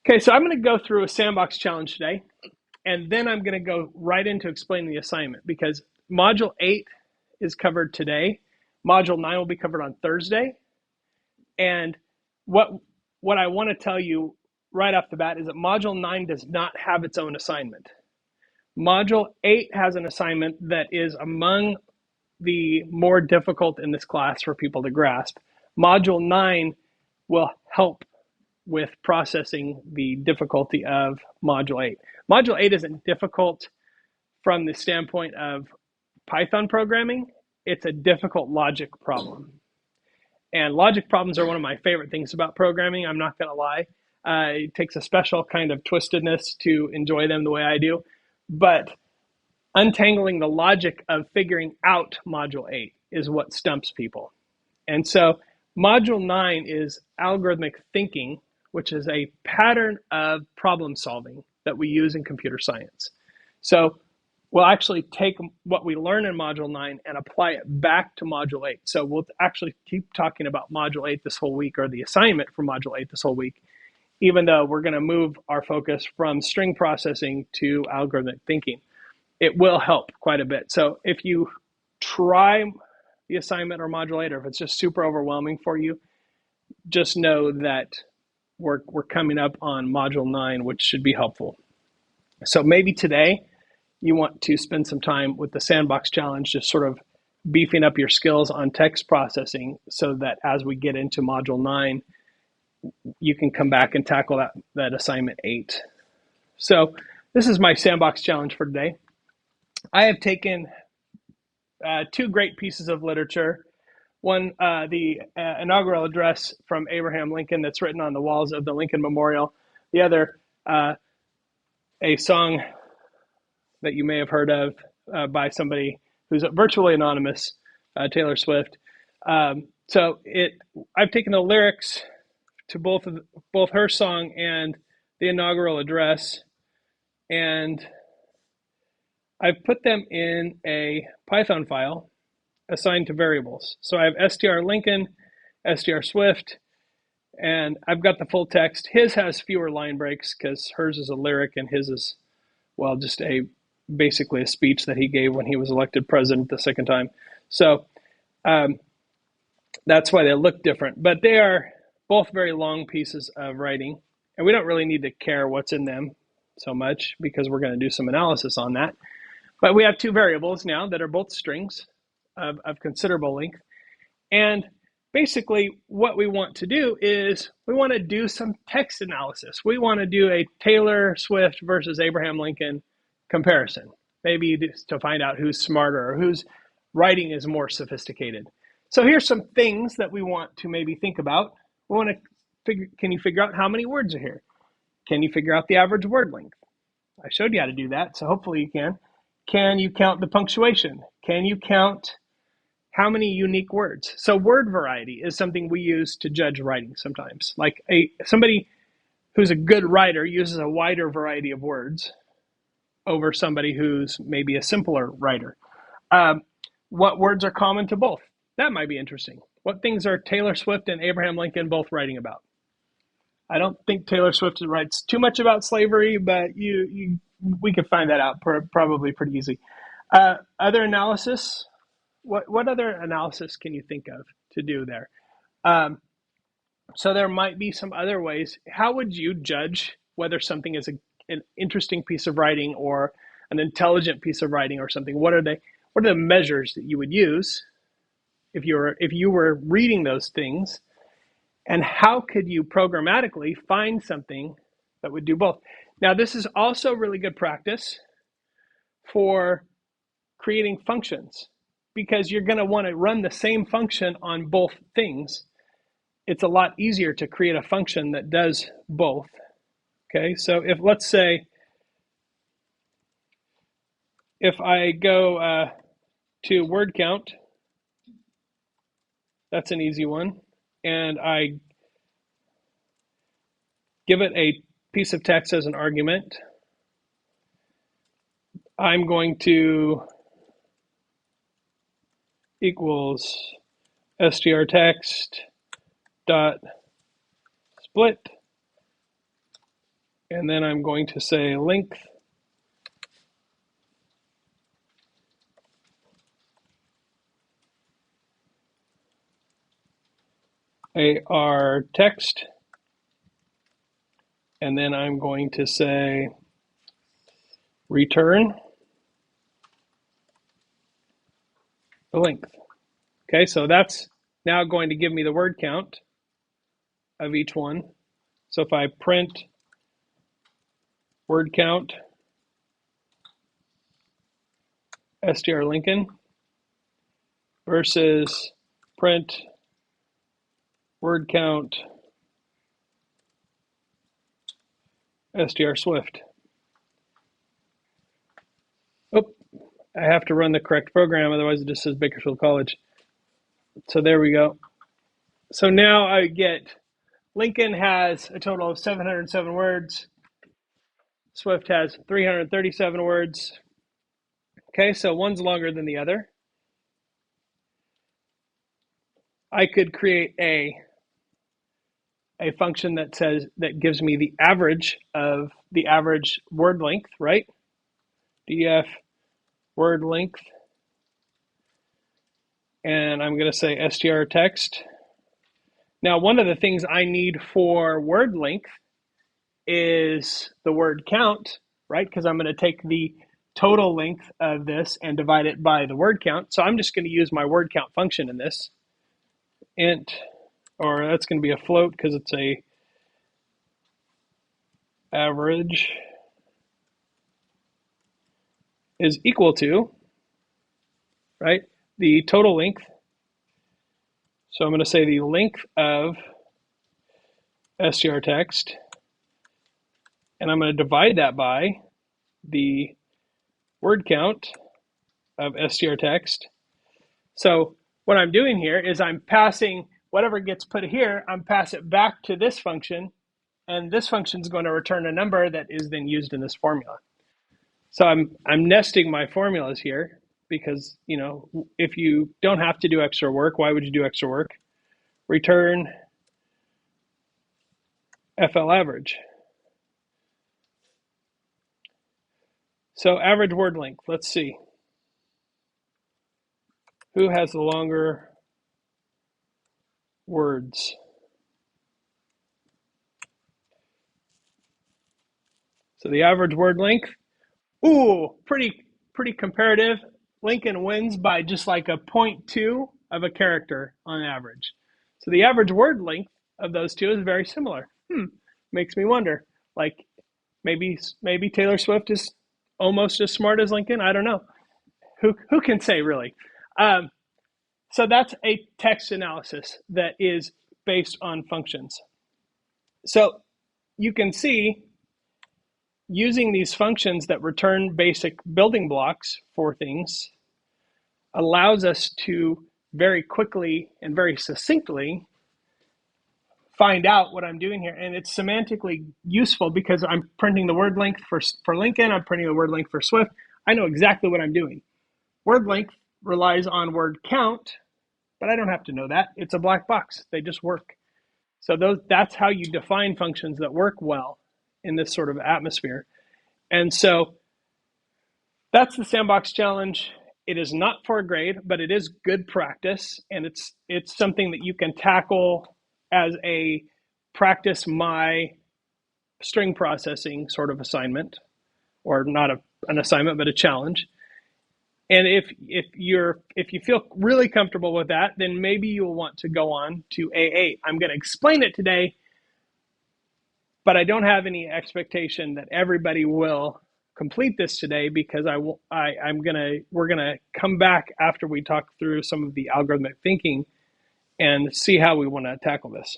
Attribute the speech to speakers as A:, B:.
A: Okay, so I'm going to go through a Sandbox challenge today, and then I'm going to go right into explaining the assignment because Module 8 is covered today. Module 9 will be covered on Thursday. And what I want to tell you right off the bat is that Module 9 does not have its own assignment. Module 8 has an assignment that is among the more difficult in this class for people to grasp. Module 9 will help with processing the difficulty of Module 8. Module 8 isn't difficult from the standpoint of Python programming. It's a difficult logic problem. And logic problems are one of my favorite things about programming, I'm not going to lie. It takes a special kind of twistedness to enjoy them the way I do. But untangling the logic of figuring out Module 8 is what stumps people. And so Module 9 is algorithmic thinking, which is a pattern of problem solving that we use in computer science. So we'll actually take what we learn in Module 9 and apply it back to Module 8. So we'll actually keep talking about Module 8 this whole week, or the assignment for Module 8 this whole week, even though we're going to move our focus from string processing to algorithmic thinking. It will help quite a bit. So if you try the assignment or Module 8, or if it's just super overwhelming for you, just know that we're coming up on Module 9, which should be helpful. So maybe today you want to spend some time with the Sandbox challenge, just sort of beefing up your skills on text processing so that as we get into Module 9, you can come back and tackle that assignment 8. So this is my Sandbox challenge for today. I have taken two great pieces of literature. One, the inaugural address from Abraham Lincoln that's written on the walls of the Lincoln Memorial. The other, a song that you may have heard of by somebody who's virtually anonymous, Taylor Swift. So I've taken the lyrics to both her song and the inaugural address, and I've put them in a Python file assigned to variables. So I have str Lincoln, str Swift, and I've got the full text. His has fewer line breaks because hers is a lyric and his is, well, just basically a speech that he gave when he was elected president the second time. So that's why they look different. But they are both very long pieces of writing, and we don't really need to care what's in them so much because we're going to do some analysis on that. But we have two variables now that are both strings of considerable length. And basically what we want to do is we want to do some text analysis. We want to do a Taylor Swift versus Abraham Lincoln comparison, maybe to find out who's smarter or whose writing is more sophisticated. So here's some things that we want to maybe think about. We want to figure, can you figure out how many words are here? Can you figure out the average word length? I showed you how to do that, so hopefully you can. Can you count the punctuation? Can you count how many unique words? So word variety is something we use to judge writing sometimes. Like somebody who's a good writer uses a wider variety of words over somebody who's maybe a simpler writer. What words are common to both? That might be interesting. What things are Taylor Swift and Abraham Lincoln both writing about? I don't think Taylor Swift writes too much about slavery, but we could find that out probably pretty easy. Other analysis, what other analysis can you think of to do there? So there might be some other ways. How would you judge whether something is an interesting piece of writing or an intelligent piece of writing or something? What are the measures that you would use if you were reading those things? And how could you programmatically find something that would do both? Now, this is also really good practice for creating functions because you're going to want to run the same function on both things. It's a lot easier to create a function that does both. Okay, so let's say if I go to word count, that's an easy one, and I give it a piece of text as an argument, I'm going to equals str text dot split And then I'm going to say length AR text. And then I'm going to say return the length. Okay, so that's now going to give me the word count of each one. So if I print word count str Lincoln versus print word count str Swift. Oh, I have to run the correct program, otherwise it just says Bakersfield College. So there we go. So now I get Lincoln has a total of 707 words. Swift has 337 words. Okay, so one's longer than the other. I could create a function that gives me the average of the average word length, right? df word length, and I'm going to say str text. Now, one of the things I need for word length is the word count, right? Because I'm going to take the total length of this and divide it by the word count. So I'm just going to use my word count function in this. Int, or that's going to be a float because it's a average is equal to, right, the total length. So I'm going to say the length of str text, and I'm going to divide that by the word count of str text. So what I'm doing here is I'm passing whatever gets put here, I'm pass it back to this function, and this function is going to return a number that is then used in this formula. So I'm nesting my formulas here because, you know, if you don't have to do extra work, why would you do extra work? Return FL average. So average word length, let's see. Who has the longer words? So the average word length, ooh, pretty comparative. Lincoln wins by just like a 0.2 of a character on average. So the average word length of those two is very similar. Makes me wonder, like maybe Taylor Swift is almost as smart as Lincoln. I don't know. Who can say really? So that's a text analysis that is based on functions. So you can see using these functions that return basic building blocks for things allows us to very quickly and very succinctly find out what I'm doing here. And it's semantically useful because I'm printing the word length for Lincoln, I'm printing the word length for Swift. I know exactly what I'm doing. Word length relies on word count, but I don't have to know that. It's a black box. They just work. So that's how you define functions that work well in this sort of atmosphere. And so that's the Sandbox challenge. It is not for a grade, but it is good practice, and it's something that you can tackle as a practice my string processing sort of assignment, or not an assignment, but a challenge. And if you feel really comfortable with that, then maybe you'll want to go on to A8. I'm going to explain it today, but I don't have any expectation that everybody will complete this today because we're gonna come back after we talk through some of the algorithmic thinking and see how we want to tackle this.